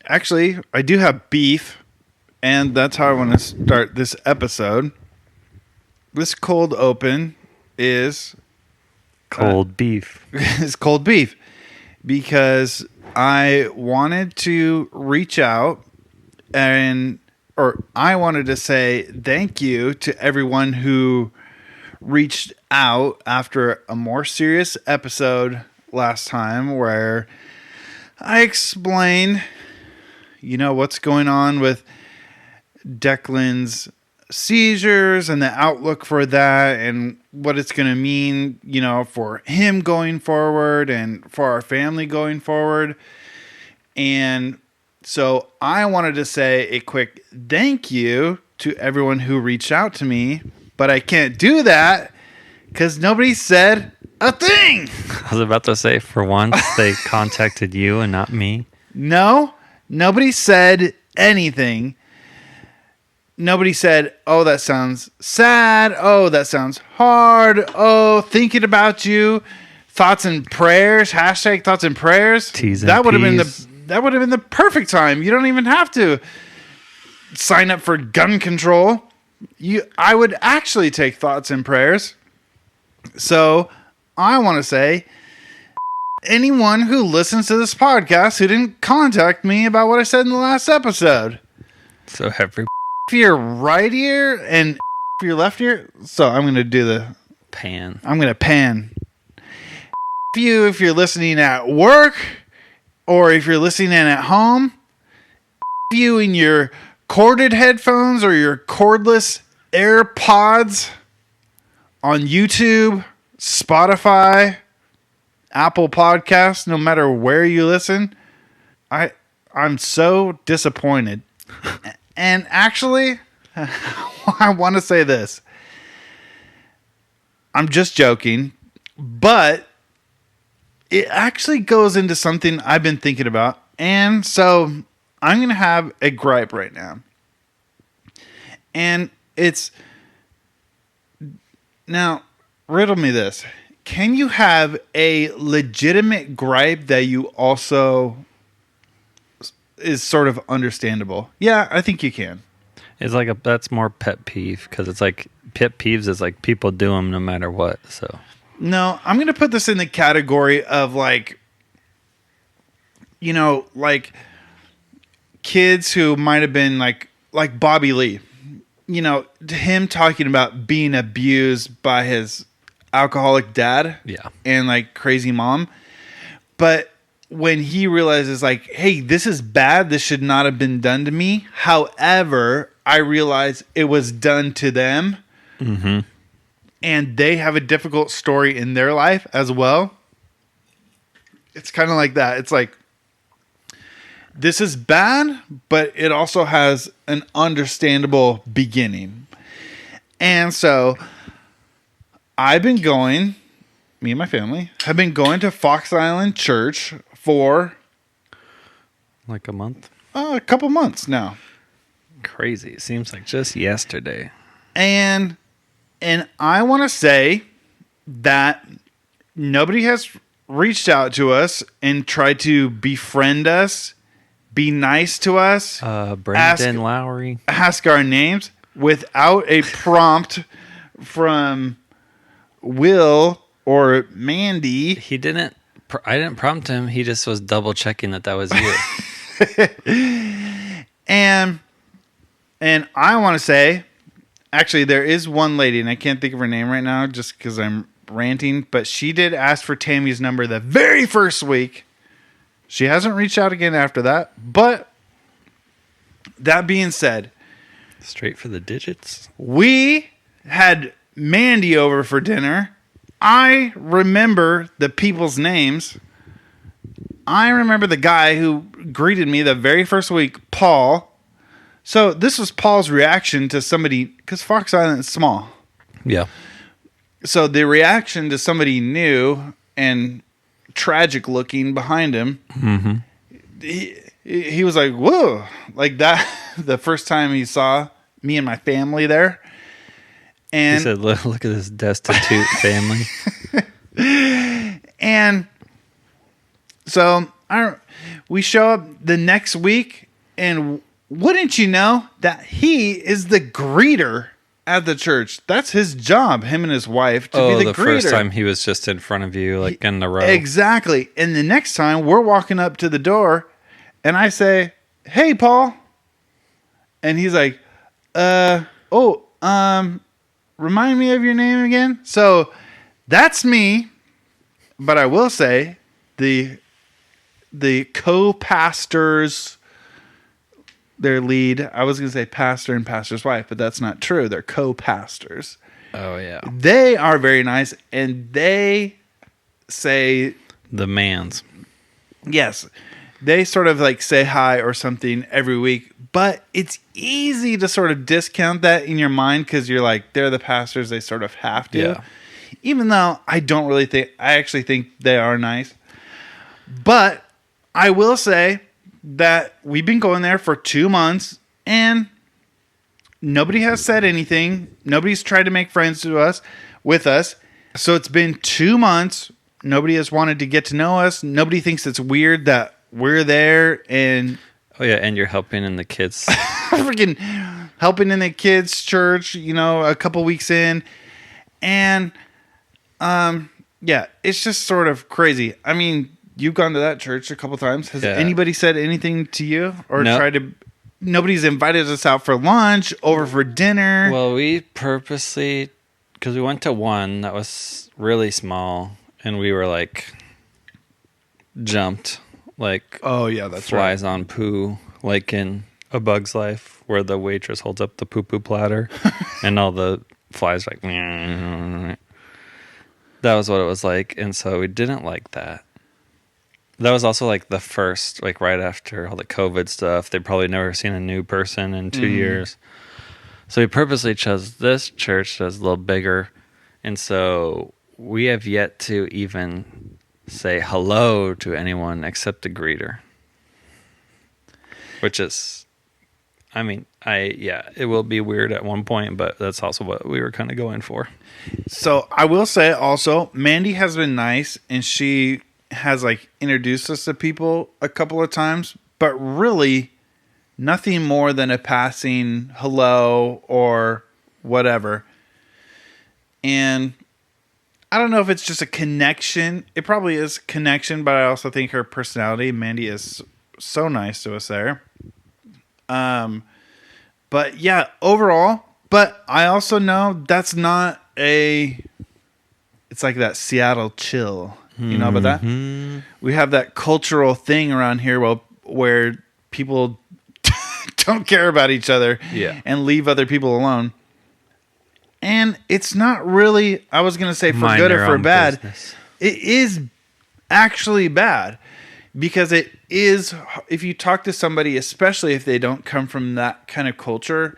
Actually, I do have beef, and that's how I want to start this episode. This cold open is cold beef. It's cold beef because I wanted to reach out or I wanted to say thank you to everyone who reached out after a more serious episode last time where I explained, what's going on with Declan's seizures and the outlook for that and what it's going to mean, for him going forward and for our family going forward. And so I wanted to say a quick thank you to everyone who reached out to me, but I can't do that because nobody said a thing. I was about to say, for once, they contacted you and not me. No, nobody said anything. Nobody said, oh, that sounds sad. Oh, that sounds hard. Oh, thinking about you. Thoughts and prayers. Hashtag thoughts and prayers. That would have been the perfect time. You don't even have to sign up for gun control. I would actually take thoughts and prayers. So I want to say, anyone who listens to this podcast who didn't contact me about what I said in the last episode. So your right ear and your left ear. So I'm going to do the pan. I'm going to pan. If you're listening at work or if you're listening in at home, you in your corded headphones or your cordless AirPods on YouTube, Spotify, Apple Podcasts, no matter where you listen, I'm so disappointed. And actually, I want to say this. I'm just joking, but it actually goes into something I've been thinking about. And so I'm going to have a gripe right now. And now, riddle me this. Can you have a legitimate gripe that you also is sort of understandable? Yeah, I think you can. It's like that's more pet peeve because it's like pet peeves is like people do them no matter what. So no, I'm going to put this in the category of like kids who might have been like Bobby Lee, him talking about being abused by his alcoholic dad, and like crazy mom, but when he realizes like, hey, this is bad, this should not have been done to me. However, I realize it was done to them, and they have a difficult story in their life as well. It's kind of like that. It's like, this is bad, but it also has an understandable beginning. And so me and my family have been going to Fox Island Church for like a month? A couple months now. Crazy. It seems like just yesterday. And I want to say that nobody has reached out to us and tried to befriend us, be nice to us. Brandon Lowry. Ask our names without a prompt from Will or Mandy. I didn't prompt him. He just was double checking that was you. and I want to say, actually, there is one lady, and I can't think of her name right now just because I'm ranting, but she did ask for Tammy's number the very first week. She hasn't reached out again after that. But that being said, straight for the digits. We had Mandy over for dinner. I remember the people's names. I remember the guy who greeted me the very first week, Paul. So this was Paul's reaction to somebody, because Fox Island is small. Yeah. So the reaction to somebody new and tragic looking behind him, he was like, whoa, like that the first time he saw me and my family there. And he said, look at this destitute family. And so we show up the next week, and wouldn't you know that he is the greeter at the church? That's his job, him and his wife, to be the greeter. First time he was just in front of you, like in the row. Exactly. And the next time we're walking up to the door, and I say, "Hey, Paul," and he's like, remind me of your name again." So that's me. But I will say the co-pastors, their lead, I was going to say pastor and pastor's wife, but that's not true. They're co-pastors. Oh, yeah. They are very nice, and they say... The mans. Yes. They sort of like say hi or something every week, but it's easy to sort of discount that in your mind because you're like, they're the pastors, they sort of have to. Yeah. Even though I actually think they are nice. But I will say that we've been going there for 2 months and nobody has said anything. Nobody's tried to make friends with us. So it's been 2 months. Nobody has wanted to get to know us. Nobody thinks it's weird that we're there. And oh yeah, and you're helping in the kids. Freaking helping in the kids' church, a couple weeks in. And yeah, it's just sort of crazy. I mean, you've gone to that church a couple times. Has anybody said anything to you or tried to? Nobody's invited us out for lunch, over for dinner. Well, we purposely, because we went to one that was really small, and we were like jumped, like oh yeah, that's flies right. on poo, like in A Bug's Life, where the waitress holds up the poo poo platter, and all the flies like. That was what it was like, and so we didn't like that. That was also like the first, like right after all the COVID stuff. They'd probably never seen a new person in 2 years. So we purposely chose this church that's a little bigger, and so we have yet to even say hello to anyone except the greeter. Which is, I mean, it will be weird at one point, but that's also what we were kind of going for. So I will say also, Mandy has been nice, and she has like introduced us to people a couple of times, but really nothing more than a passing hello or whatever. And I don't know if it's just a connection. It probably is connection, but I also think her personality, Mandy, is so nice to us there. But yeah, overall, but I also know that's not it's like that Seattle chill. You know about that? We have that cultural thing around here where people don't care about each other and leave other people alone. And it's not really, I was going to say for good or for bad. Business. It is actually bad because it is, if you talk to somebody, especially if they don't come from that kind of culture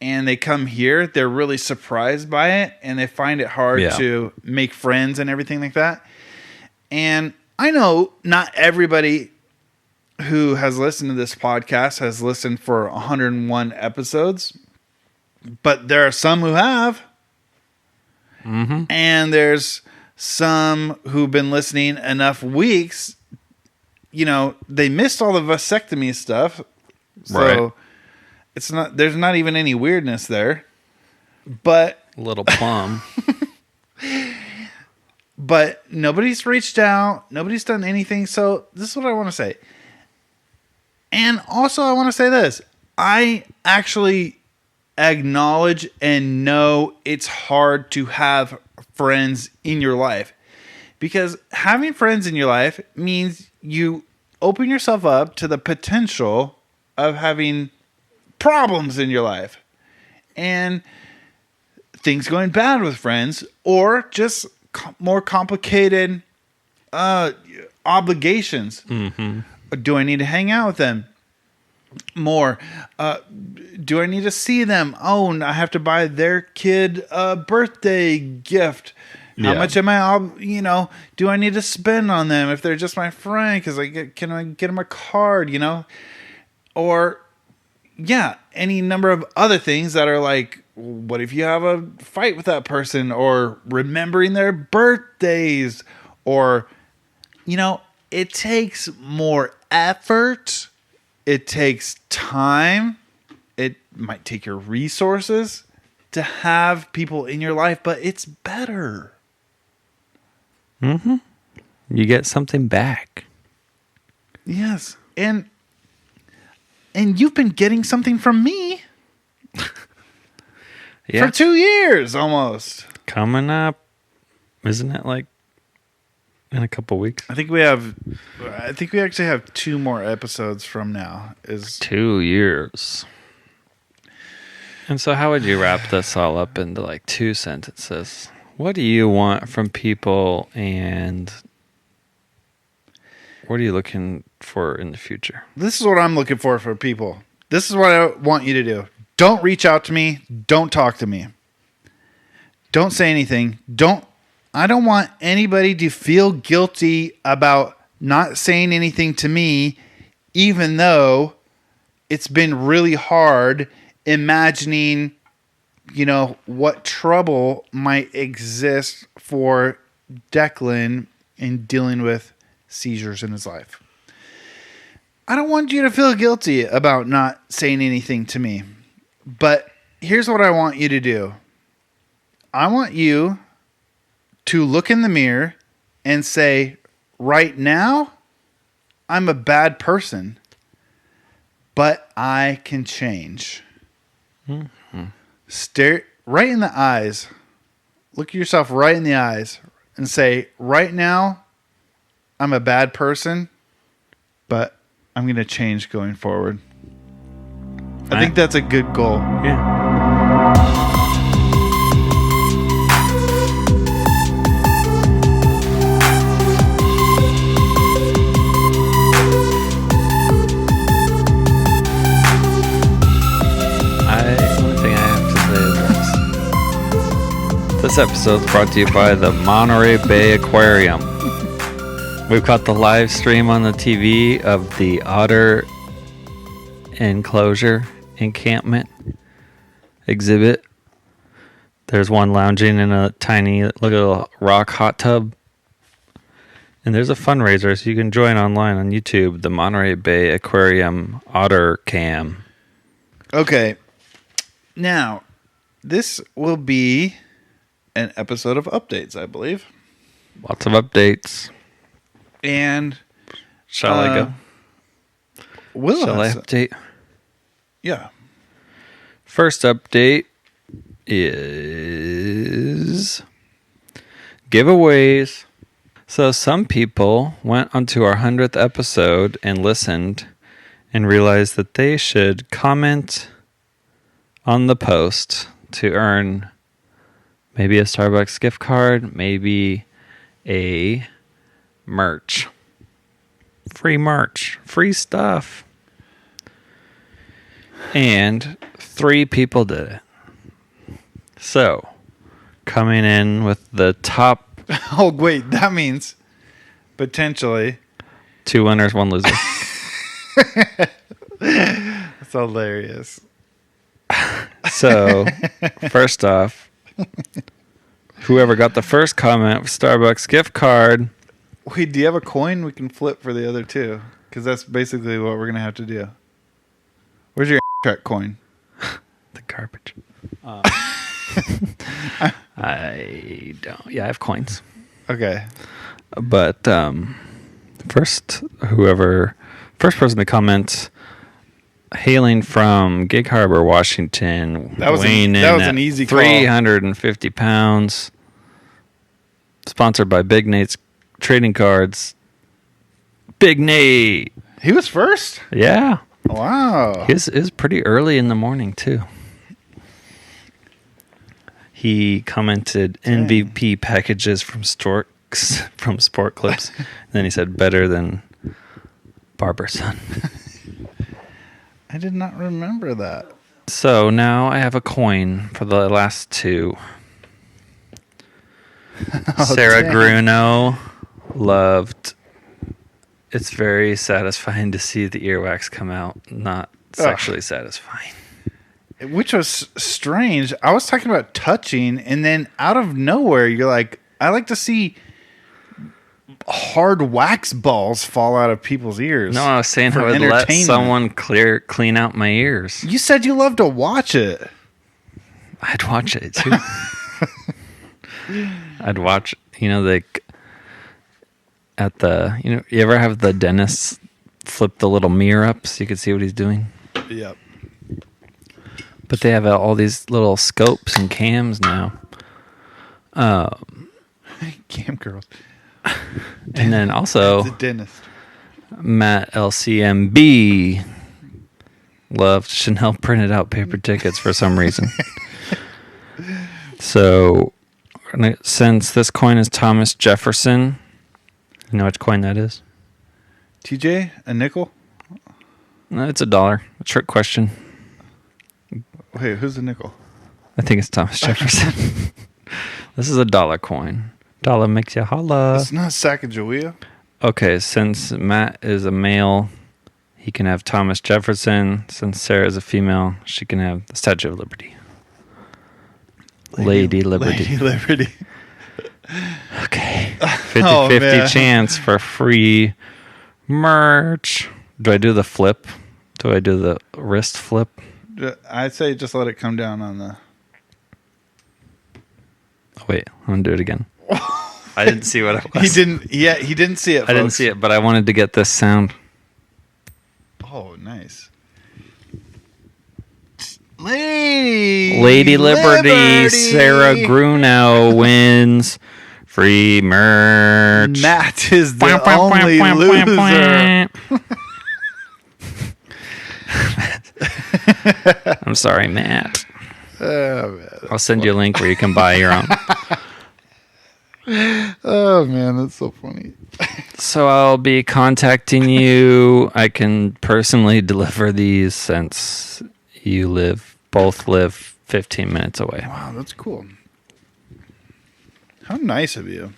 and they come here, they're really surprised by it and they find it hard to make friends and everything like that. And I know not everybody who has listened to this podcast has listened for 101 episodes, but there are some who have. Mm-hmm. And there's some who've been listening enough weeks, they missed all the vasectomy stuff. So there's not even any weirdness there. But little plum. But nobody's reached out. Nobody's done anything. So this is what I want to say. And also I want to say this. I actually acknowledge and know it's hard to have friends in your life. Because having friends in your life means you open yourself up to the potential of having problems in your life. And things going bad with friends or just more complicated obligations. Mm-hmm. Do I need to hang out with them more? Do I need to see them? Oh, I have to buy their kid a birthday gift. How much am I, do I need to spend on them if they're just my friend? Because can I get them a card, Or, any number of other things that are like, what if you have a fight with that person or remembering their birthdays or, it takes more effort. It takes time. It might take your resources to have people in your life, but it's better. Mm-hmm. You get something back. Yes. And you've been getting something from me for 2 years almost. Coming up, isn't it like in a couple weeks? I think we actually have 2 more episodes from now. Is 2 years. And so how would you wrap this all up into like 2 sentences? What do you want from people, and what are you looking for in the future? This is what I'm looking for people. This is what I want you to do. Don't reach out to me. Don't talk to me. Don't say anything. I don't want anybody to feel guilty about not saying anything to me, even though it's been really hard imagining, what trouble might exist for Declan in dealing with seizures in his life. I don't want you to feel guilty about not saying anything to me. But here's what I want you to do. I want you to look in the mirror and say, right now, I'm a bad person, but I can change. Mm-hmm. Stare right in the eyes. Look at yourself right in the eyes and say, right now, I'm a bad person, but I'm going to change going forward. I think that's a good goal. Yeah. One thing I have to say is this episode is brought to you by the Monterey Bay Aquarium. We've got the live stream on the TV of the otter enclosure encampment exhibit. There's one lounging in a tiny little rock hot tub. And there's a fundraiser, so you can join online on YouTube, the Monterey Bay Aquarium Otter Cam. Okay. Now, this will be an episode of updates, I believe. Lots of updates. And shall I go? Shall I update? Yeah. First update is giveaways. So some people went onto our 100th episode and listened and realized that they should comment on the post to earn maybe a Starbucks gift card, maybe a merch. Free stuff. And 3 people did it. So, coming in with the top... Oh, wait, that means potentially... 2 winners, 1 loser. That's hilarious. So, first off, whoever got the first comment with Starbucks gift card... Wait, do you have a coin we can flip for the other 2? Because that's basically what we're going to have to do. Where's your track coin? The garbage. I don't. Yeah, I have coins. Okay. But first person to comment, hailing from Gig Harbor, Washington, that was an easy 350 pounds. Sponsored by Big Nate's Trading Cards. Big Nate. He was first? Yeah. Wow. His is pretty early in the morning, too. He commented MVP packages from Sport Clips. Then he said, better than Barberson. I did not remember that. So now I have a coin for the last 2. Sarah Gruno loved... It's very satisfying to see the earwax come out. Not sexually satisfying. Which was strange. I was talking about touching, and then out of nowhere, you're like, I like to see hard wax balls fall out of people's ears. No, I was saying I would let someone clean out my ears. You said you love to watch it. I'd watch it too. I'd watch, like at the, you ever have the dentist flip the little mirror up so you can see what he's doing? Yep. But they have all these little scopes and cams now. Cam girls. And then also, the dentist. Matt LCMB loved Chanel printed out paper tickets for some reason. So, since this coin is Thomas Jefferson, you know which coin that is? TJ, a nickel? No, it's $1. A trick question. Wait, who's the nickel? I think it's Thomas Jefferson. This is a $1 coin. Dollar makes you holla. It's not Sacagawea. Okay, since Matt is a male, he can have Thomas Jefferson. Since Sarah is a female, she can have the Statue of Liberty. Lady Liberty. Lady Liberty. Okay. 50-50 chance for free merch. Do I do the flip? Do I do the wrist flip? I'd say just let it come down on the... Oh, wait, I'm going to do it again. I didn't see what it was. He didn't see it, folks. I didn't see it, but I wanted to get this sound. Oh, nice. Lady Liberty, Sarah Grunow wins free merch. Matt is the only loser. I'm sorry, Matt. Oh, man, I'll send you a link where you can buy your own. Oh, man, that's so funny. So I'll be contacting you. I can personally deliver these since you both live 15 minutes away. Wow, that's cool. How nice of you.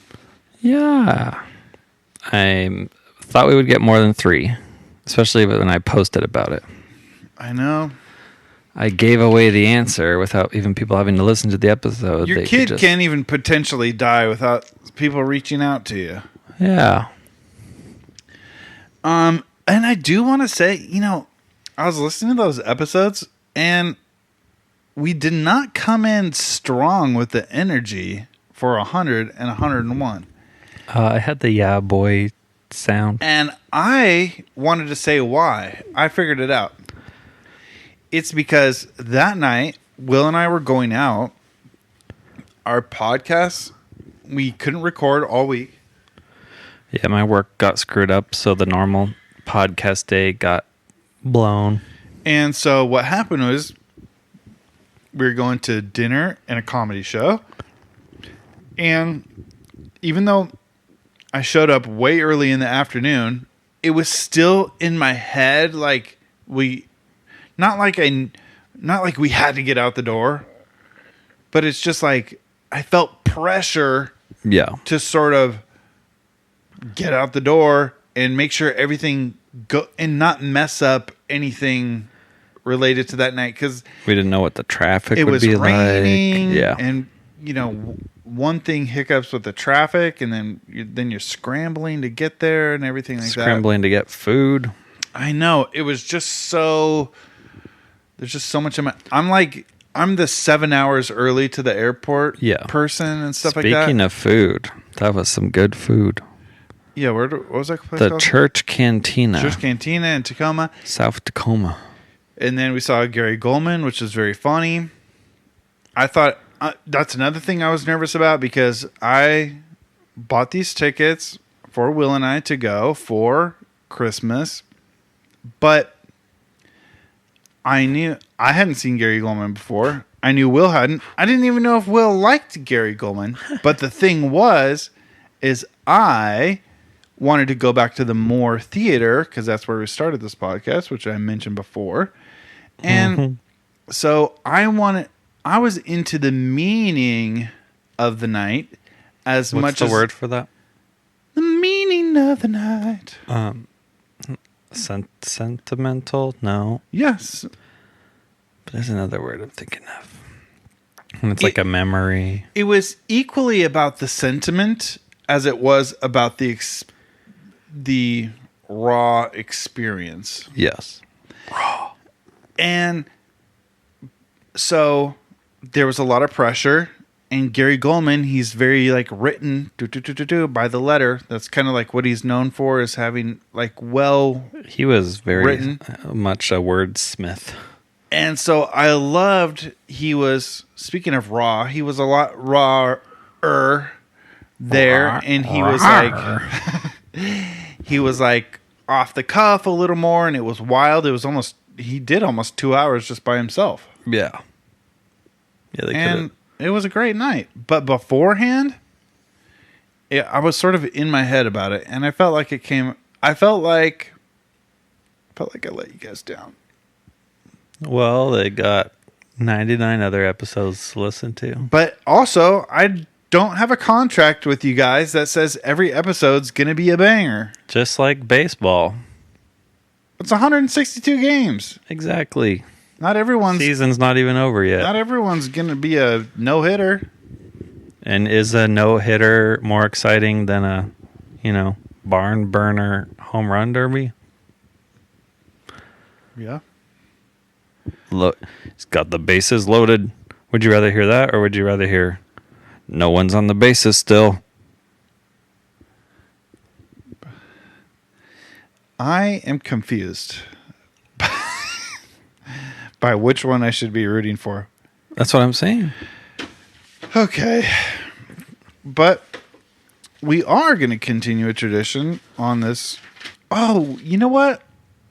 Yeah. I thought we would get more than 3, especially when I posted about it. I know. I gave away the answer without even people having to listen to the episode. Your kid can't even potentially die without people reaching out to you. Yeah. And I do want to say, I was listening to those episodes and we did not come in strong with the energy for 100 and 101. I had the yeah boy sound. And I wanted to say why. I figured it out. It's because that night, Will and I were going out. Our podcast, we couldn't record all week. Yeah, my work got screwed up, so the normal podcast day got blown. And so what happened was we were going to dinner and a comedy show. And even though I showed up way early in the afternoon, it was still in my head like not like we had to get out the door, but it's just like I felt pressure to sort of get out the door and make sure everything go and not mess up anything related to that night because we didn't know what the traffic would was be raining, like. Yeah, and one thing hiccups with the traffic, and then you're scrambling to get there and everything like that. Scrambling to get food. I know it was just so. There's just so much. I'm the 7 hours early to the airport person and stuff like that. Speaking of food, that was some good food. Yeah, what was that place called? The Church Cantina. Church Cantina in Tacoma. South Tacoma. And then we saw Gary Goldman, which was very funny. I thought that's another thing I was nervous about because I bought these tickets for Will and I to go for Christmas, but I knew I hadn't seen Gary Goldman before. I knew Will hadn't. I didn't even know if Will liked Gary Goldman. But the thing is I wanted to go back to the Moore Theater because that's where we started this podcast, which I mentioned before. And so I was into the meaning of the night as much as... What's the word for that? The meaning of the night. Sentimental? No. Yes. But there's another word I'm thinking of. And it's like a memory. It was equally about the sentiment as it was about the Raw experience. Yes. Raw. And so there was a lot of pressure. And Gary Goldman, he's very like written by the letter. That's kind of like what he's known for, is having like He was very written. Much a wordsmith. And so I loved, speaking of raw, he was a lot rawer there. And he was like, he was like off the cuff a little more, and it was wild. He did almost 2 hours just by himself. Yeah. Yeah, they could. It was a great night. But beforehand, I was sort of in my head about it, and I felt like I felt like I let you guys down. Well, they got 99 other episodes to listen to. But also, I don't have a contract with you guys that says every episode's going to be a banger. Just like baseball. It's 162 games. Exactly. Not everyone's season's not even over yet. Not everyone's going to be a no-hitter. And is a no-hitter more exciting than a, barn burner home run derby? Yeah. Look, it's got the bases loaded. Would you rather hear that, or would you rather hear no one's on the bases still? I am confused by which one I should be rooting for. That's what I'm saying. Okay. But we are going to continue a tradition on this. Oh, you know what?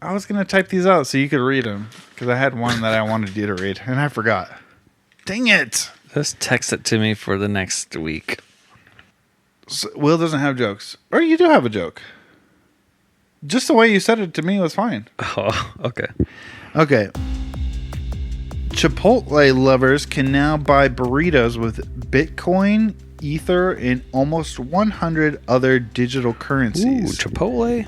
I was going to type these out so you could read them, because I had one that I wanted you to read, and I forgot. Dang it. Just text it to me for the next week. So Will doesn't have jokes. Or you do have a joke. Just the way you said it to me was fine. Oh, okay. Okay. Chipotle lovers can now buy burritos with Bitcoin, Ether, and almost 100 other digital currencies. Ooh, Chipotle?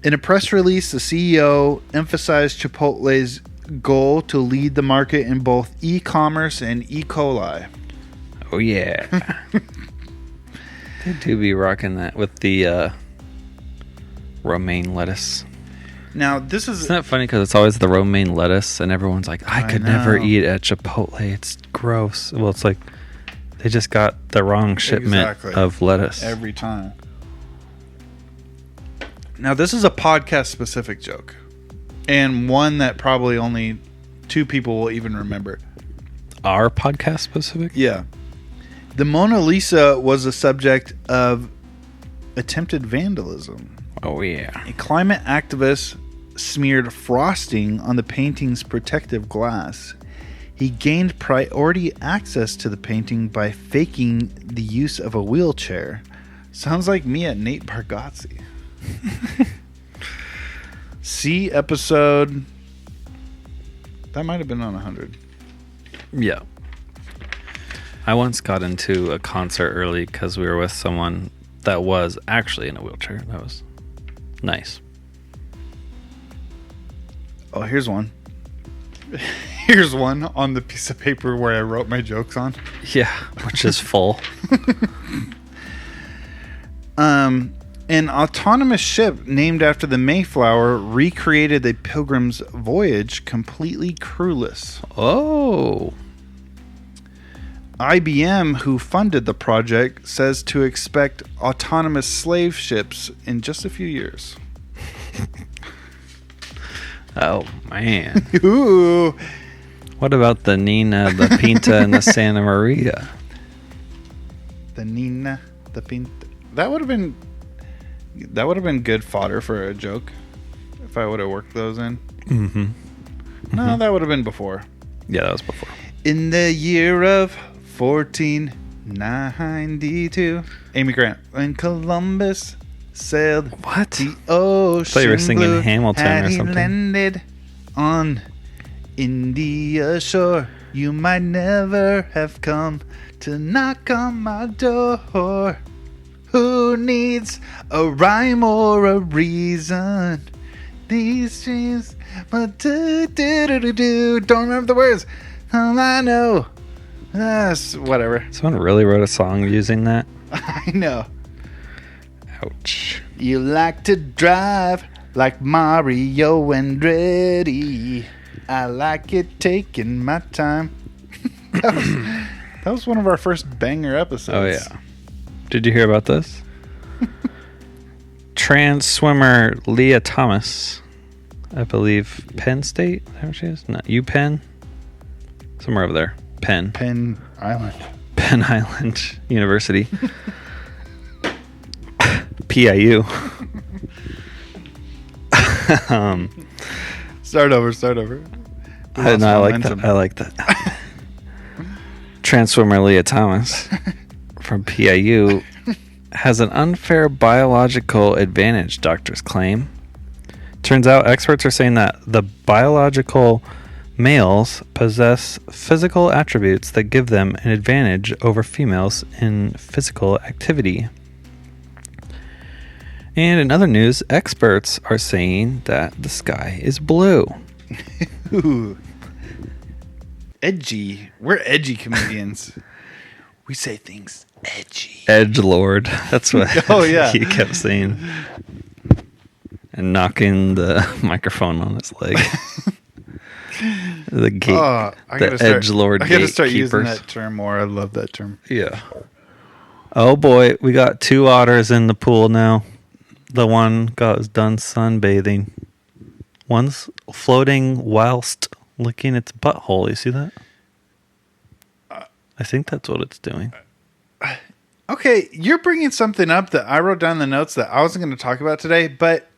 In a press release, the CEO emphasized Chipotle's goal to lead the market in both e-commerce and E. coli. Oh, yeah. They do be rocking that with the romaine lettuce. Now, Isn't that funny, because it's always the romaine lettuce, and everyone's like, I could never eat at Chipotle. It's gross. Well, it's like they just got the wrong shipment of lettuce. Every time. Now, this is a podcast-specific joke, and one that probably only 2 people will even remember. Our podcast specific? Yeah. The Mona Lisa was the subject of attempted vandalism. Oh, yeah. A climate activist smeared frosting on the painting's protective glass. He gained priority access to the painting by faking the use of a wheelchair. Sounds like me at Nate Bargatze. See episode... That might have been on 100. Yeah. I once got into a concert early because we were with someone that was actually in a wheelchair. That was nice. Oh, here's one. Here's one on the piece of paper where I wrote my jokes on. Yeah, which is full. An autonomous ship named after the Mayflower recreated the Pilgrim's Voyage completely crewless. Oh. IBM, who funded the project, says to expect autonomous slave ships in just a few years. Oh, man. Ooh. What about the Nina, the Pinta, and the Santa Maria? The Nina, the Pinta. That would have been good fodder for a joke if I would have worked those in. Mm-hmm. No, that would have been before. Yeah, that was before. In the year of 1492, Amy Grant, when Columbus sailed the ocean, I thought you were singing blue, Hamilton had or he something. landed on India shore, you might never have come to knock on my door. Who needs a rhyme or a reason? These dreams, but don't remember the words. I know. Whatever. Someone really wrote a song using that? I know. Ouch. You like to drive like Mario Andretti. I like it taking my time. that was one of our first banger episodes. Oh, yeah. Did you hear about this? Trans swimmer Leah Thomas, I believe Penn State, is that where she is? No, UPenn? Somewhere over there. Penn Island. Penn Island University. PIU. Start over. I like that. Trans swimmer Leah Thomas from PIU has an unfair biological advantage, doctors claim. Turns out experts are saying that the biological males possess physical attributes that give them an advantage over females in physical activity. And in other news, experts are saying that the sky is blue. Ooh. Edgy. We're edgy comedians. We say things edgy. Edgelord. That's what he kept saying. And knocking the microphone on his leg. The gate. Edgelord. I gotta start using that term more. I love that term. Yeah. Oh boy, we got 2 otters in the pool now. The one was done sunbathing. One's floating whilst licking its butthole. You see that? I think that's what it's doing. Okay, you're bringing something up that I wrote down in the notes that I wasn't going to talk about today, but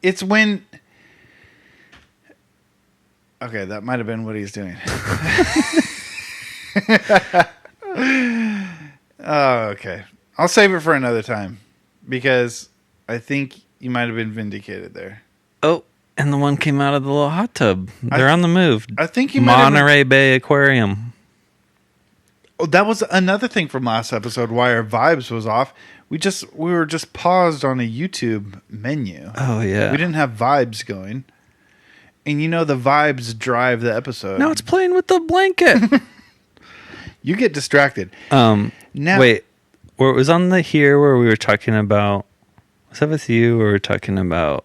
it's when... Okay, that might have been what he's doing. Oh, okay. I'll save it for another time because I think you might have been vindicated there. Oh, and the one came out of the little hot tub. They're on the move. I think you Monterey Bay Aquarium. Oh, that was another thing from last episode. Why our vibes was off. We were just paused on a YouTube menu. Oh yeah, we didn't have vibes going, and the vibes drive the episode. Now it's playing with the blanket. You get distracted. Now, wait, where it was on where we were talking about. Was that with you? Or we were talking about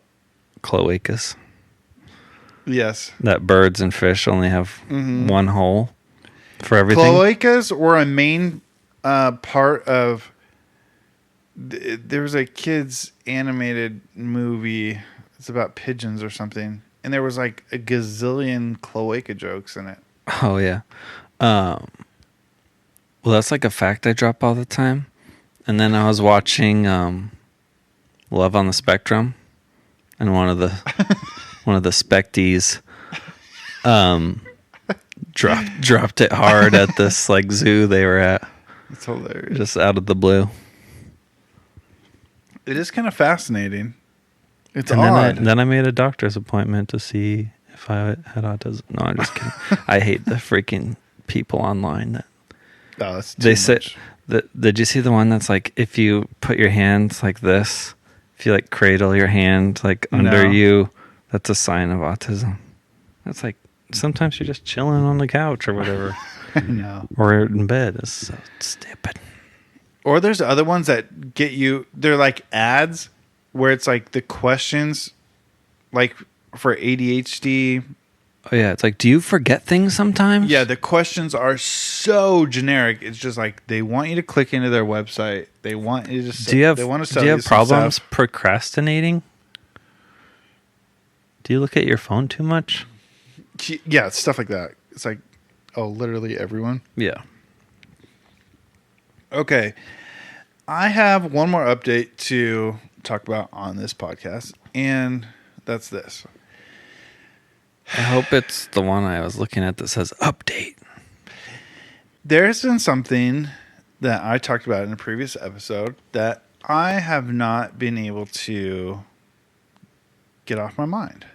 cloacas. Yes. That birds and fish only have one hole for everything. Cloacas were a main part of... There was a kids' animated movie. It's about pigeons or something. And there was like a gazillion cloaca jokes in it. Oh, yeah. Well, that's like a fact I drop all the time. And then I was watching Love on the Spectrum. And one of the specties dropped it hard at this like zoo they were at. It's hilarious. Just out of the blue. It is kind of fascinating. It's and odd. Then I made a doctor's appointment to see if I had autism. No, I'm just kidding. I hate the freaking people online that that's too they much. say. Did you see the one that's like if you put your hands like this, if you like cradle your hand like under you, that's a sign of autism. That's like sometimes you're just chilling on the couch or whatever. No. Or in bed. It's so stupid. Or there's other ones that get you, they're like ads where it's like the questions like for ADHD. Oh yeah, it's like, do you forget things sometimes? Yeah, the questions are so generic. It's just like they want you to click into their website. They want you to do you have problems procrastinating? Do you look at your phone too much? Yeah, stuff like that. It's like, literally everyone. Yeah. Okay. I have one more update to talk about on this podcast, and that's this. I hope it's the one I was looking at that says update. There's been something that I talked about in a previous episode that I have not been able to get off my mind.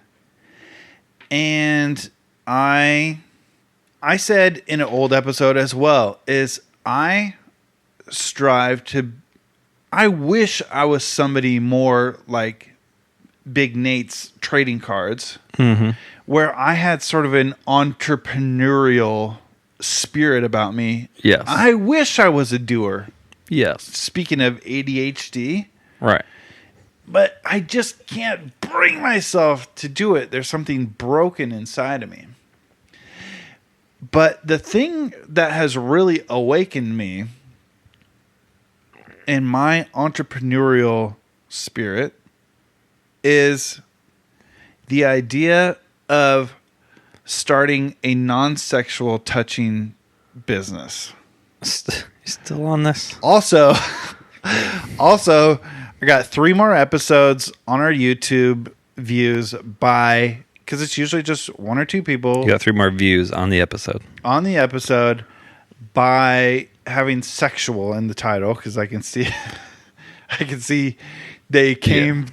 And I said in an old episode as well, is I wish I was somebody more like Big Nate's trading cards, where I had sort of an entrepreneurial spirit about me. Yes. I wish I was a doer. Yes. Speaking of ADHD. Right. But I just can't bring myself to do it. There's something broken inside of me. But the thing that has really awakened me in my entrepreneurial spirit is the idea of starting a non-sexual touching business. You still on this? Also, I got 3 more episodes on our YouTube views because it's usually just 1 or 2 people. You got 3 more views on the episode. On the episode by having sexual in the title, because I can see they came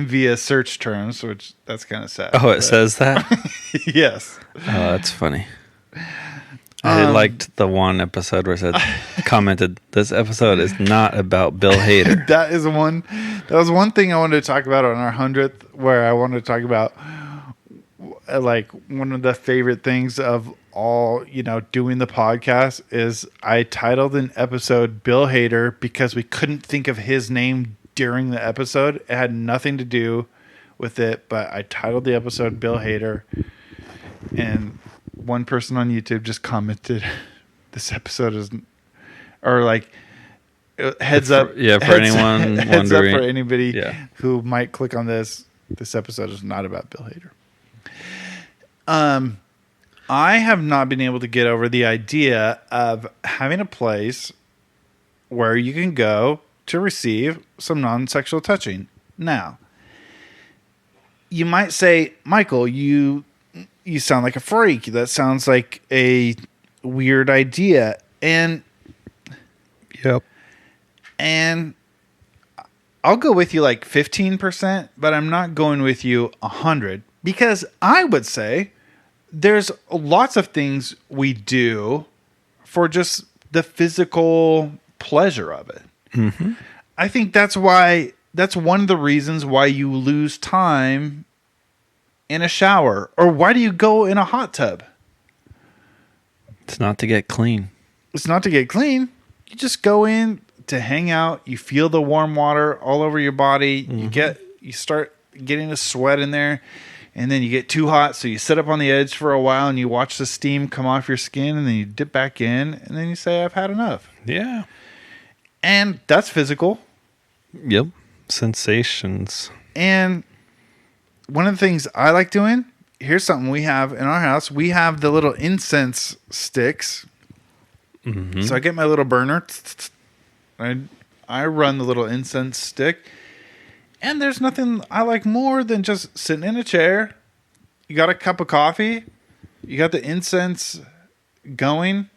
via search terms, which that's kind of sad. Oh, it says that? Yes. Oh, that's funny. I liked the one episode where it said, commented, this episode is not about Bill Hader. That was one thing I wanted to talk about on our 100th, where I wanted to talk about like one of the favorite things of all, doing the podcast is I titled an episode Bill Hader because we couldn't think of his name during the episode. It had nothing to do with it, but I titled the episode Bill Hader, and one person on YouTube just commented, "This episode is," or like, heads up. Yeah, for anyone heads wondering. up for anybody who might click on this. This episode is not about Bill Hader. I have not been able to get over the idea of having a place where you can go to receive some non-sexual touching. Now, you might say, Michael, you sound like a freak. That sounds like a weird idea. And yep. And I'll go with you like 15%, but I'm not going with you 100, because I would say there's lots of things we do for just the physical pleasure of it. Mm-hmm. I think that's one of the reasons why you lose time in a shower, or why do you go in a hot tub? It's not to get clean. It's not to get clean. You just go in to hang out. You feel the warm water all over your body. Mm-hmm. You start getting a sweat in there. And then you get too hot, so you sit up on the edge for a while and you watch the steam come off your skin, and then you dip back in, and then you say, I've had enough. Yeah. And that's physical. Yep. Sensations. And one of the things I like doing, here's something we have in our house. We have the little incense sticks. Mm-hmm. So I get my little burner. I run the little incense stick. And there's nothing I like more than just sitting in a chair. You got a cup of coffee. You got the incense going.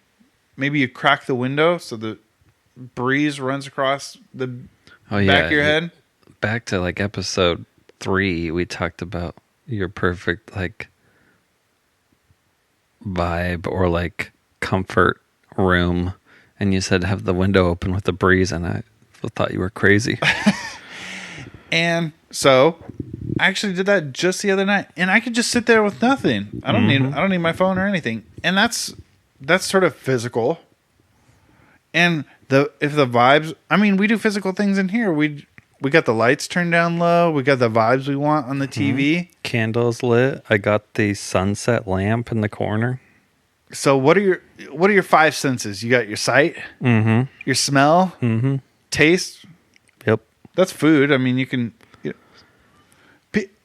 Maybe you crack the window so the breeze runs across the back of your head. Back to like episode 3, we talked about your perfect like vibe or like comfort room. And you said have the window open with the breeze, and I thought you were crazy. And so I actually did that just the other night, and I could just sit there with nothing. I don't need my phone or anything. And that's sort of physical. And if the vibes, I mean, we do physical things in here. We got the lights turned down low. We got the vibes we want on the TV. Candles lit. I got the sunset lamp in the corner. So what are your 5 senses? You got your sight, your smell, taste. Yep. That's food. I mean,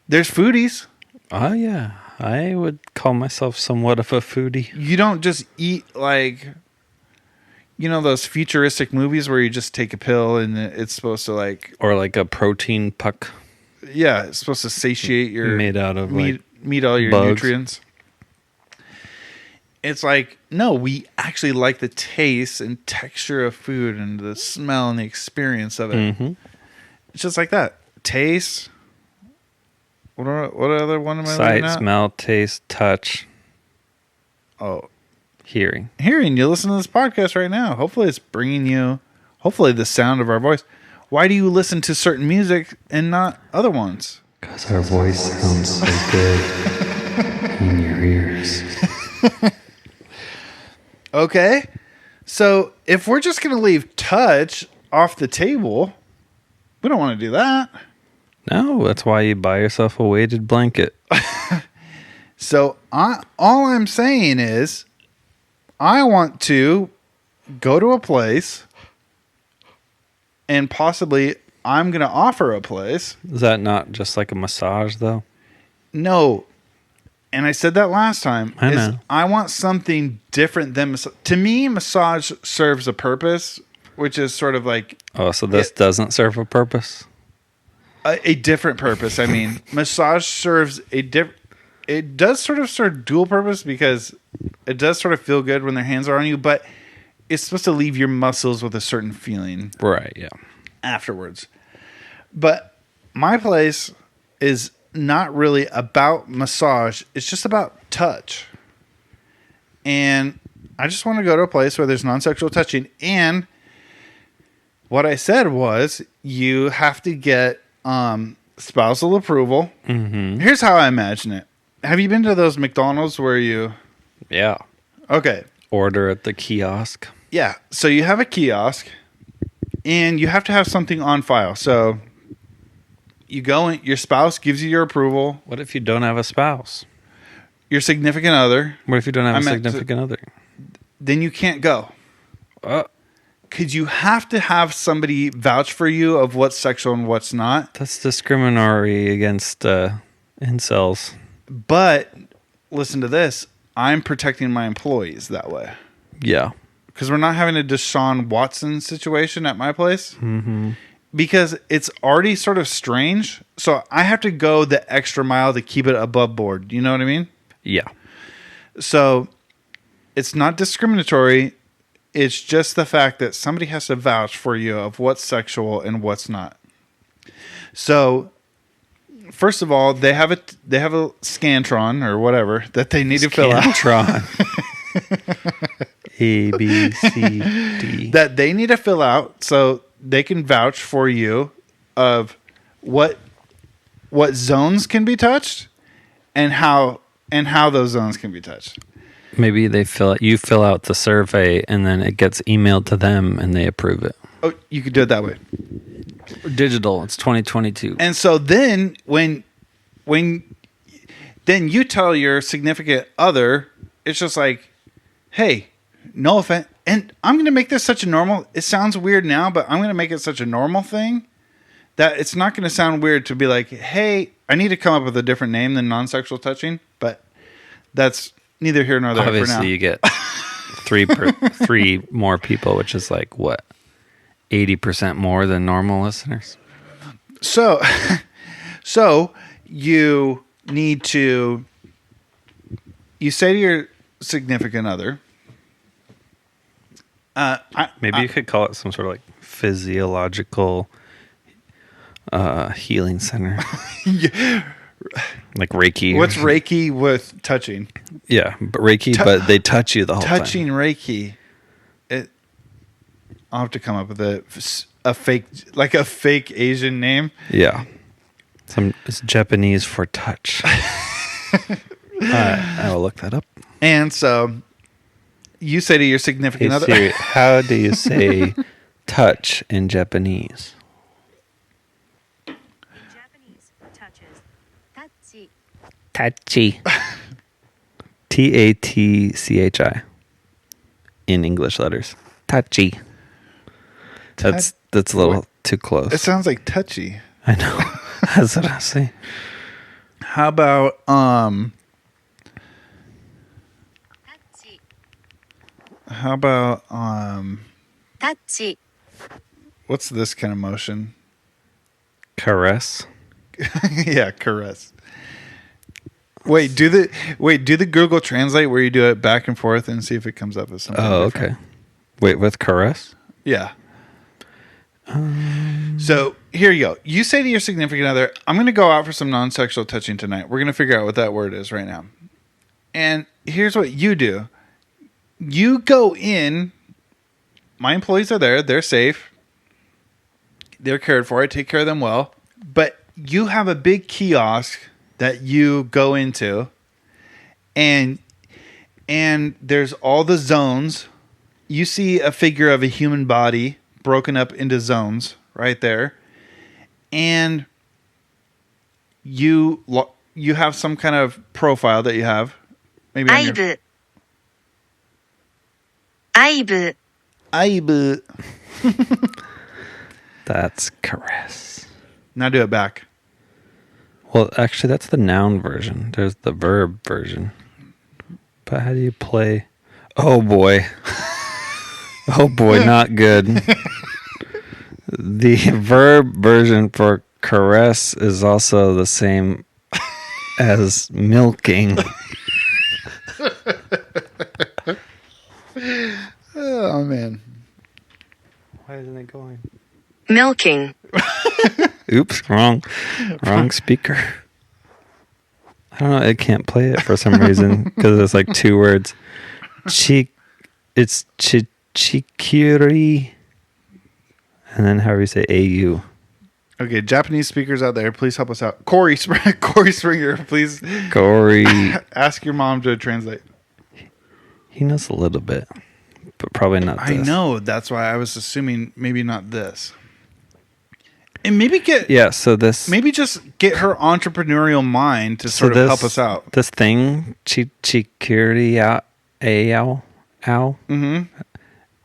there's foodies. Oh, yeah. I would call myself somewhat of a foodie. You don't just eat like, those futuristic movies where you just take a pill and it's supposed to like... Or like a protein puck. Yeah, it's supposed to satiate your... Made out of meet all your bugs. Nutrients. It's like, no, we actually like the taste and texture of food and the smell and the experience of it. Mm-hmm. It's just like that. Taste. What other one am I looking at? Sight, smell, taste, touch. Oh. Hearing. You listen to this podcast right now. Hopefully it's bringing you, the sound of our voice. Why do you listen to certain music and not other ones? Because our voice sounds so good in your ears. Okay. So if we're just going to leave touch off the table... We don't want to do that. No, that's why you buy yourself a weighted blanket. So all I'm saying is I want to go to a place and possibly I'm going to offer a place. Is that not just like a massage, though? No. And I said that last time. I know. I want something different than massage. To me, massage serves a purpose, which is sort of like... Oh, so this doesn't serve a purpose? A different purpose. I mean, massage serves a different... It does sort of serve dual purpose because it does sort of feel good when their hands are on you, but it's supposed to leave your muscles with a certain feeling. Right, yeah. Afterwards. But my place is not really about massage. It's just about touch. And I just want to go to a place where there's non-sexual touching. And what I said was you have to get spousal approval. Mm-hmm. Here's how I imagine it. Have you been to those McDonald's where you... Yeah. Okay. Order at the kiosk. Yeah. So you have a kiosk and you have to have something on file. So you go in, your spouse gives you your approval. What if you don't have a spouse? Your significant other. What if you don't have a significant other? Then you can't go. Because you have to have somebody vouch for you of what's sexual and what's not. That's discriminatory against incels. But listen to this. I'm protecting my employees that way. Yeah. Because we're not having a Deshaun Watson situation at my place. Mm-hmm. Because it's already sort of strange. So I have to go the extra mile to keep it above board. You know what I mean? Yeah. So it's not discriminatory. It's just the fact that somebody has to vouch for you of what's sexual and what's not. So first of all, they have a Scantron or whatever that they need to fill out. Scantron. A, B, C, D. That they need to fill out so they can vouch for you of what zones can be touched and how those zones can be touched. Maybe you fill out the survey and then it gets emailed to them and they approve it. Oh, you could do it that way. Digital. It's 2022. And so then when then you tell your significant other, it's just like, hey, no offense. And I'm going to make this such a normal, it sounds weird now, but I'm going to make it such a normal thing that it's not going to sound weird to be like, hey, I need to come up with a different name than non-sexual touching, but that's neither here nor there. Obviously, for now. You get three more people, which is like what, 80% more than normal listeners. So you need to. You say to your significant other. Maybe you could call it some sort of like physiological healing center. Yeah. Like Reiki. What's Reiki with touching? Yeah, but Reiki, but they touch you the whole time. Touching Reiki. I'll have to come up with a fake Asian name. Yeah. It's Japanese for touch. I will look that up. And so you say to your significant other... Siri, how do you say touch in Japanese? In Japanese, touch is tachi. Tachi. Tatchi. In English letters. Tachi. That's a little too close. It sounds like touchy. I know. That's what I say. How about Tachi. How about Tachi. what's this kind of motion? Caress. Yeah, caress. Wait, do the Google Translate where you do it back and forth and see if it comes up with something. Oh, different. okay. Wait, with caress? Yeah. So here you go. You say to your significant other, I'm going to go out for some non-sexual touching tonight. We're going to figure out what that word is right now. And here's what you do. You go in. My employees are there. They're safe. They're cared for. I take care of them well. But you have a big kiosk that you go into. And there's all the zones. You see a figure of a human body broken up into zones right there. and you have some kind of profile that you have. Maybe on your... Aibu. That's caress. Now do it back. Well, actually, that's the noun version. There's the verb version. But how do you play? Oh, boy. Oh, boy, not good. The verb version for caress is also the same as milking. Oh, man. Why isn't it going? Milking. Oops, wrong speaker. I don't know. It can't play it for some reason because it's like two words. It's chikiri, and then however you say au. Okay, Japanese speakers out there, please help us out. Corey Springer, please. Corey, ask your mom to translate. He knows a little bit, but probably not this. I know. That's why I was assuming maybe not this. And maybe just get her entrepreneurial mind to sort of help us out. This thing, chikiri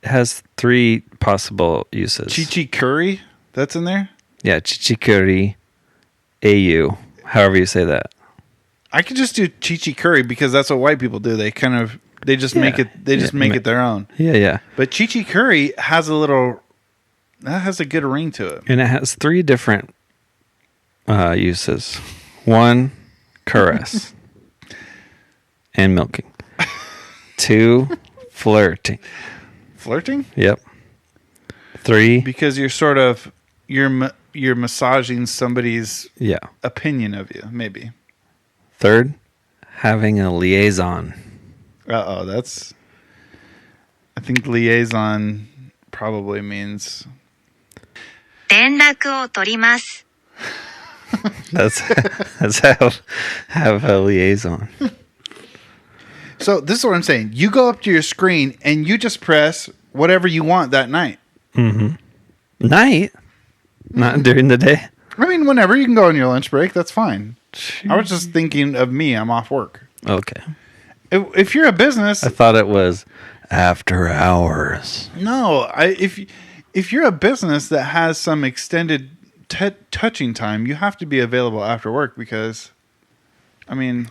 has three possible uses. Chichikuri, that's in there? Yeah, chichikuri au, however you say that. I could just do chichikuri because that's what white people do. They just make it their own. Yeah, yeah. But chichikuri has a good ring to it. And it has three different uses. One, caress and milking. Two, flirting. Flirting? Yep. Three, because you're massaging somebody's opinion of you, maybe. Third, having a liaison. I think liaison probably means 連絡を取ります。 That's have a liaison. So this is what I'm saying. You go up to your screen and you just press whatever you want that night. Mm-hmm. Night? Not during the day? I mean, whenever. You can go on your lunch break. That's fine. Jeez. I was just thinking of me. I'm off work. Okay. If you're a business... I thought it was after hours. No. If you're a business that has some extended touching time, you have to be available after work because, I mean,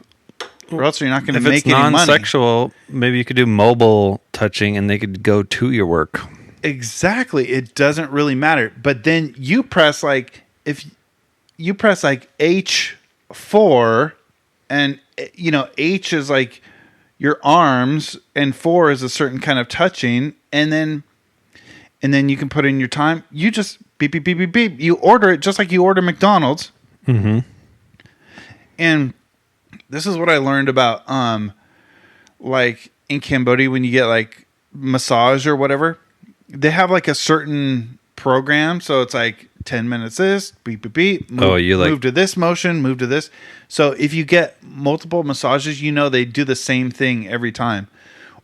or else you're not going to make any money. If it's non-sexual, maybe you could do mobile touching and they could go to your work. Exactly. It doesn't really matter. But then you press if you press H4 and, H is like your arms and 4 is a certain kind of touching. And then you can put in your time. You just beep, beep, beep, beep, beep. You order it just like you order McDonald's. Mm-hmm. And this is what I learned about, in Cambodia when you get massage or whatever, they have a certain program. So it's 10 minutes this, beep, beep, beep. Move to this motion, move to this. So if you get multiple massages, they do the same thing every time.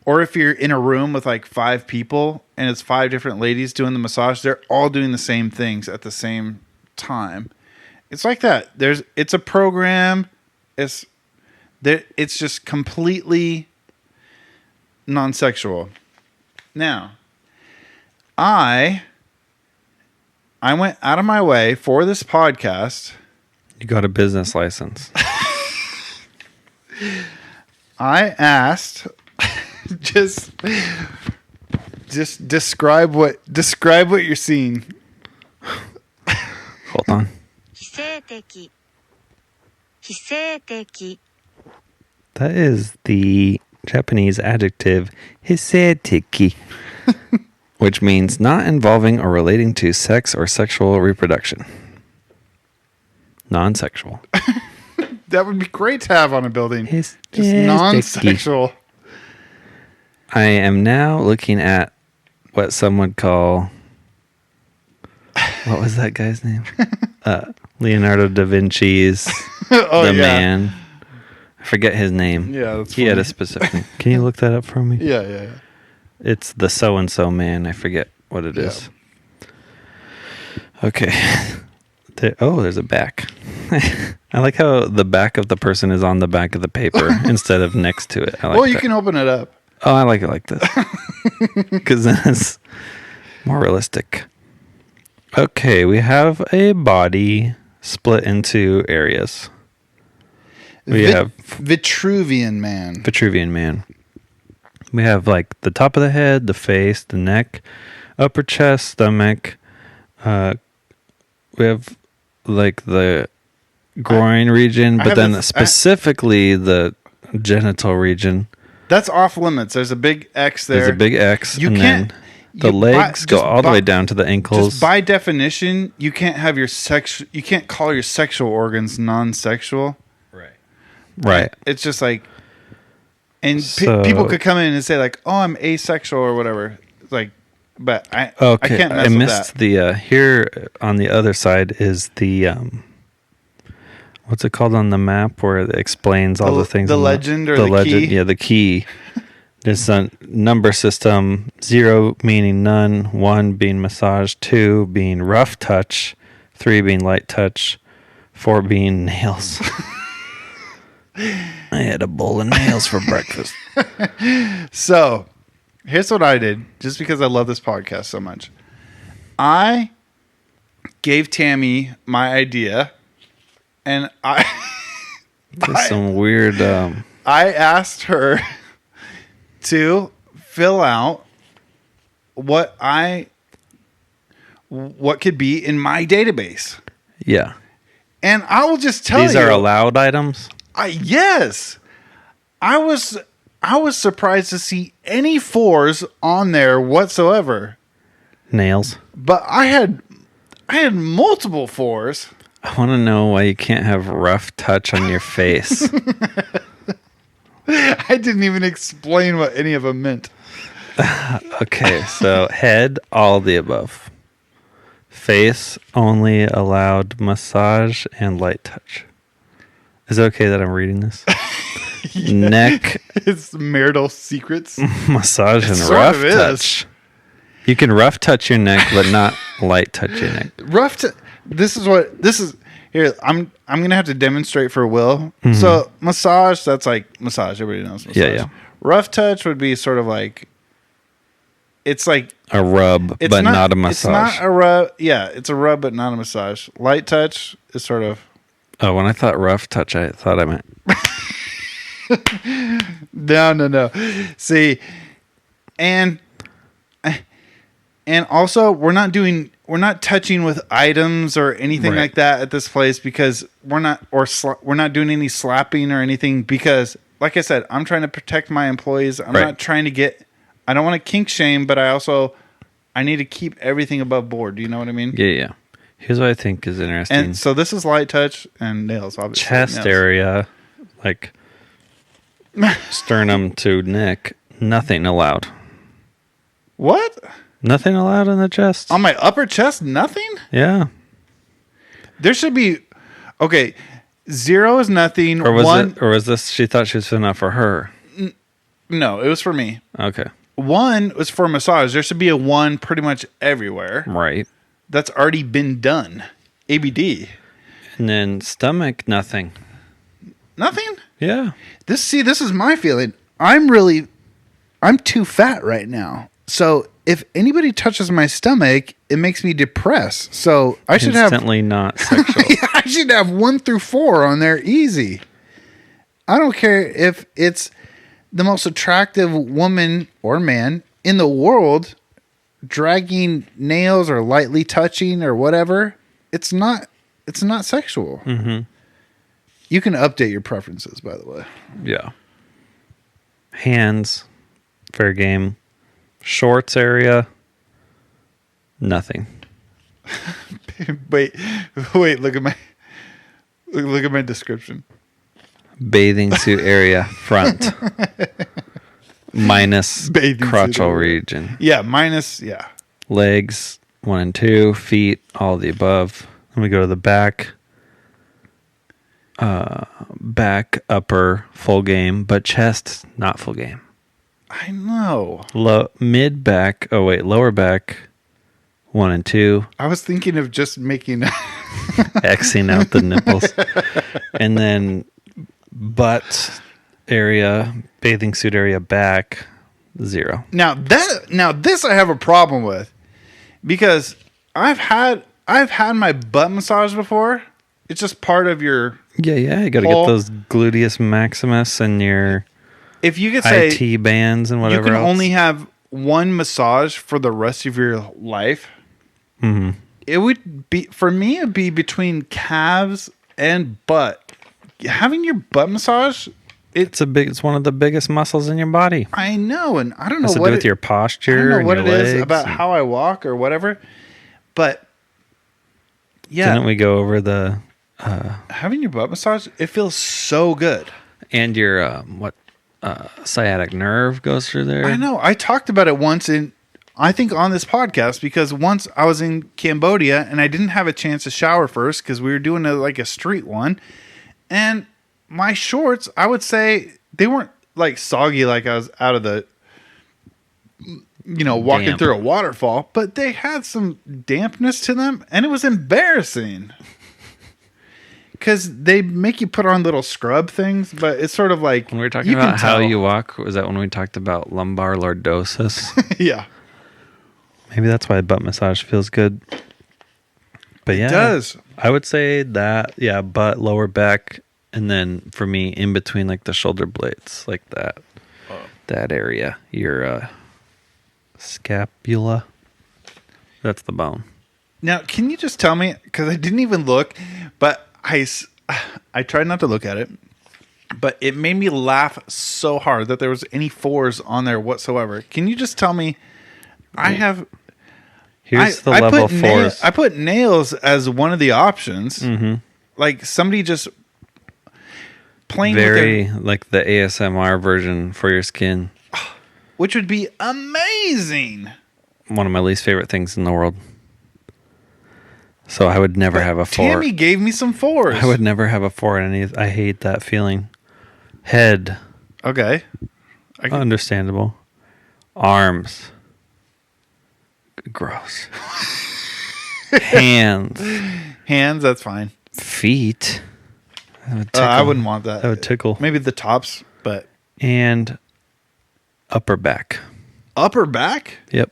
Or if you're in a room with 5 people and it's 5 different ladies doing the massage, they're all doing the same things at the same time. It's like that. It's a program. It's just completely non-sexual. Now, I went out of my way for this podcast. You got a business license. I asked, just describe what you're seeing. Hold on. 非性的 That is the Japanese adjective hiseiteki, which means not involving or relating to sex or sexual reproduction. Non-sexual. That would be great to have on a building. Just Hiseiteki. non-sexual. I am now looking at what some would call... What was that guy's name? Leonardo da Vinci's Man. I forget his name. Yeah, that's he funny. had a specific name. Can you look that up for me? Yeah. It's the so-and-so man. I forget what it is. Okay. There's a back. I like how the back of the person is on the back of the paper instead of next to it. I like well, you that. can open it up. Oh, I like it like this. Because then it's more realistic. Okay, we have a body split into areas. We have Vitruvian Man. Vitruvian Man. We have like the top of the head, the face, the neck, upper chest, stomach. We have like the groin region, but then specifically the genital region. That's off limits. There's a big X there. There's a big X. Then the legs go all the way down to the ankles. Just by definition, you can't have you can't call your sexual organs non-sexual. Right. It's just like, and people could come in and say like, "Oh, I'm asexual" or whatever. It's like, but I can't mess with missed the here on the other side is the what's it called on the map where it explains all the things. The legend or the legend, key? yeah, the key. There's a number system: 0 meaning none, 1 being massage, 2 being rough touch, 3 being light touch, 4 being nails. I had a bowl of nails for breakfast. So, here's what I did, just because I love this podcast so much. I gave Tammy my idea, and There's some weird. I asked her to fill out what could be in my database. Yeah. And I will just tell you, these are allowed items. Yes. I was surprised to see any 4s on there whatsoever. Nails. But I had multiple 4s. I want to know why you can't have rough touch on your face. I didn't even explain what any of them meant. Okay, so head, all the above. Face, only allowed massage and light touch. Is it okay that I'm reading this? Yes. Neck. It's marital secrets. Massage and rough touch. You can rough touch your neck, but not light touch your neck. This is here. I'm gonna have to demonstrate for Will. Mm-hmm. So massage, that's like massage. Everybody knows massage. Yeah. Rough touch would be sort of like, it's like a rub, but not a massage. It's not a rub. Yeah, it's a rub, but not a massage. Light touch is sort of. Oh, when I thought rough touch, I thought I meant. No. See, and also we're not touching with items or anything like that at this place, because we're not doing any slapping or anything, because like I said, I'm trying to protect my employees. I'm not trying to I don't want to kink shame, but I need to keep everything above board. Do you know what I mean? Yeah. Here's what I think is interesting. And so this is light touch and nails, obviously. Chest area, like sternum to neck, nothing allowed. What? Nothing allowed in the chest. On my upper chest, nothing? Yeah. There should be. Okay, 0 is nothing. Or was 1, it? Or was this? She thought she was filling out for her. No, it was for me. Okay. 1 was for massage. There should be a 1 pretty much everywhere. Right. That's already been done. ABD. And then stomach, nothing. Nothing? Yeah. This is my feeling. I'm too fat right now. So if anybody touches my stomach, it makes me depressed. So I should have instantly not sexual. I should have 1 through 4 on there easy. I don't care if it's the most attractive woman or man in the world dragging nails or lightly touching or whatever. It's not sexual. Mm-hmm. You can update your preferences, by the way. Yeah. Hands, fair game. Shorts area, nothing. wait, look at my description. Bathing suit area, front. Minus Bathing crotchal region. Yeah, minus, yeah. Legs, 1 and 2. Feet, all the above. Then we go to the back. Back, upper, full game. But chest, not full game. I know. Mid back. Oh, wait. Lower back, 1 and 2. I was thinking of just making Xing out the nipples. And then butt area, bathing suit area back, 0. Now this I have a problem with, because I've had my butt massage before. It's just part of your Yeah. You got to get those gluteus maximus and your if you could say IT bands and whatever you can else. only have one massage for the rest of your life. Mm-hmm. It would be, for me, it'd be between calves and butt. Having your butt massage, it's one of the biggest muscles in your body. I know, and I don't know It has to what do with your posture. I don't know and what your it is legs about how I walk or whatever, but yeah, didn't we go over the having your butt massage? It feels so good, and your sciatic nerve goes through there. I know. I talked about it once I think on this podcast, because once I was in Cambodia and I didn't have a chance to shower first because we were doing a street one, and my shorts, I would say they weren't like soggy like I was out of the, walking Damp. through a waterfall, but they had some dampness to them, and it was embarrassing because they make you put on little scrub things, but it's sort of like when we were talking about how you walk, was that when we talked about lumbar lordosis? Yeah. Maybe that's why butt massage feels good. But yeah, it does. I would say that, yeah, butt, lower back, and then for me, in between like the shoulder blades, like that area, your scapula. That's the bone. Now, can you just tell me, because I didn't even look, but I tried not to look at it, but it made me laugh so hard that there was any 4s on there whatsoever. Can you just tell me? Here's the level 4s. I put nails as one of the options. Mm-hmm. Like somebody just playing very with like the ASMR version for your skin, which would be amazing. One of my least favorite things in the world. So I would never have a 4. Tammy gave me some 4s. I would never have a 4 in any. I hate that feeling. Head. Okay. Understandable. Arms. Gross. Hands. Hands, that's fine. Feet. I wouldn't want that. That would tickle. Maybe the tops, but. And upper back. Upper back? Yep.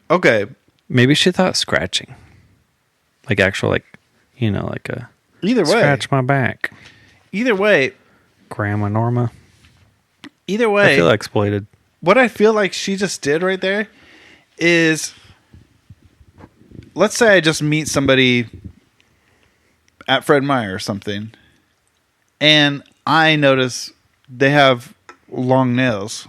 Okay. Maybe she thought scratching. Like actual, like a... Either way. Scratch my back. Either way. Grandma Norma. Either way. I feel exploited. What I feel like she just did right there is, let's say I just meet somebody at Fred Meyer or something, and I notice they have long nails.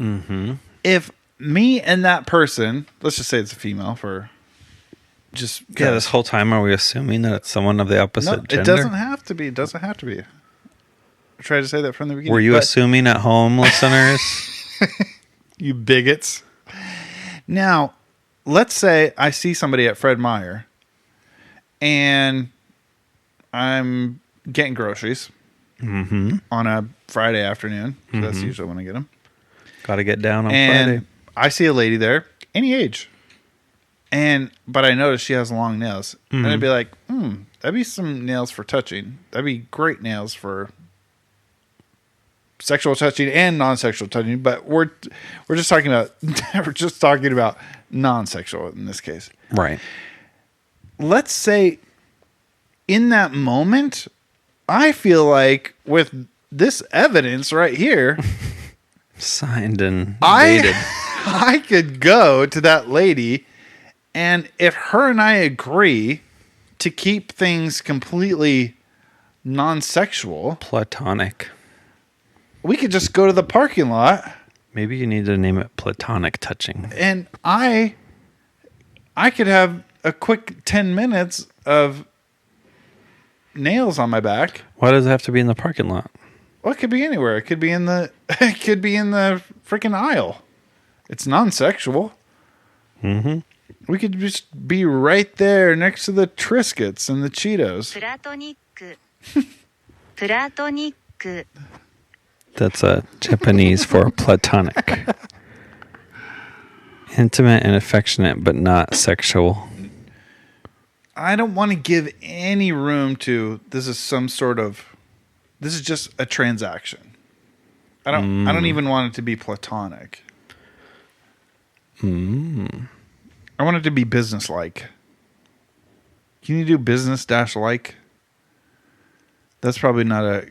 Mm-hmm. If me and that person, let's just say it's a female for just... Yeah, this whole time are we assuming that it's someone of the opposite gender? It doesn't have to be. It doesn't have to be. I tried to say that from the beginning. Were you assuming at home, listeners? You bigots. Now, let's say I see somebody at Fred Meyer and I'm getting groceries on a Friday afternoon. So that's usually when I get them. Got to get down on and Friday. I see a lady there, any age. But I notice she has long nails. And I'd be like, that'd be some nails for touching. That'd be great nails for sexual touching and non-sexual touching, but we're just talking about non-sexual in this case. Right. Let's say in that moment, I feel like with this evidence right here, signed and dated, I could go to that lady, and if her and I agree to keep things completely non-sexual, platonic, we could just go to the parking lot. Maybe you need to name it platonic touching. And I could have a quick 10 minutes of nails on my back. Why does it have to be in the parking lot? Well, it could be anywhere. It could be in the freaking aisle. It's non-sexual. Mm-hmm. We could just be right there next to the Triscuits and the Cheetos. Platonic. That's Japanese for platonic. Intimate and affectionate, but not sexual. I don't want to give any room to this is just a transaction. I don't even want it to be platonic. I want it to be business-like. Can you do business-like? That's probably not a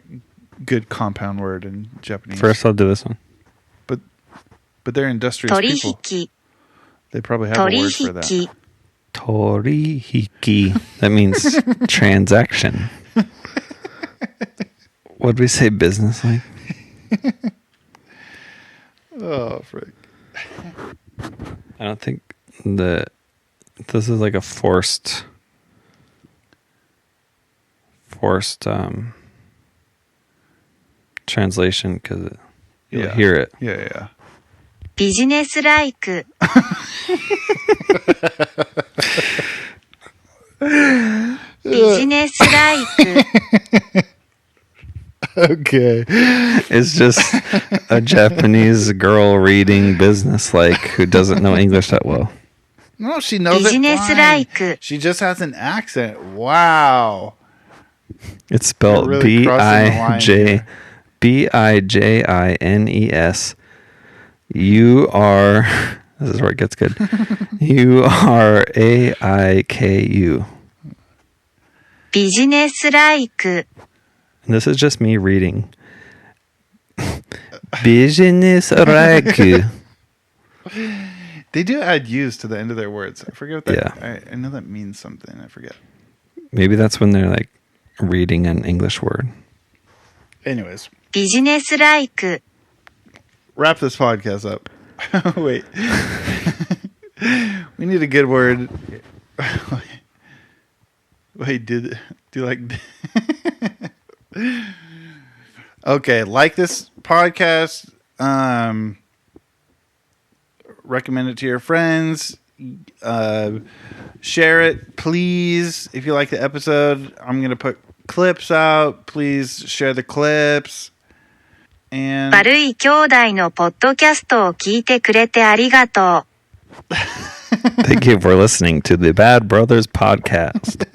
good compound word in Japanese. First, I'll do this one. But they're industrious people. They probably have a word for that. Torihiki. That means transaction. What did we say business-like? Oh, frick. I don't think that this is like a forced translation because you'll hear it. Yeah. ビジネスライク ビジネスライク Okay. It's just a Japanese girl reading business like who doesn't know English that well. No, she knows it fine. She just has an accent. Wow. It's spelled really Bijines. You are. This is where it gets good. Uraiku. ビジネスライク And this is just me reading. Business raiku. They do add U's to the end of their words. I forget what that. Yeah. I know that means something. I forget. Maybe that's when they're like reading an English word. Anyways. ビジネスライク Wrap this podcast up. Wait. We need a good word. Wait, do you like... Okay, like this podcast. Recommend it to your friends. Share it, please. If you like the episode, I'm going to put clips out. Please share the clips. And 悪い兄弟のポッドキャストを聞いてくれてありがとう Thank you for listening to the Bad Brothers podcast.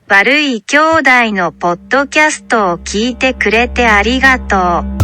悪い兄弟のポッドキャストを聞いてくれてありがとう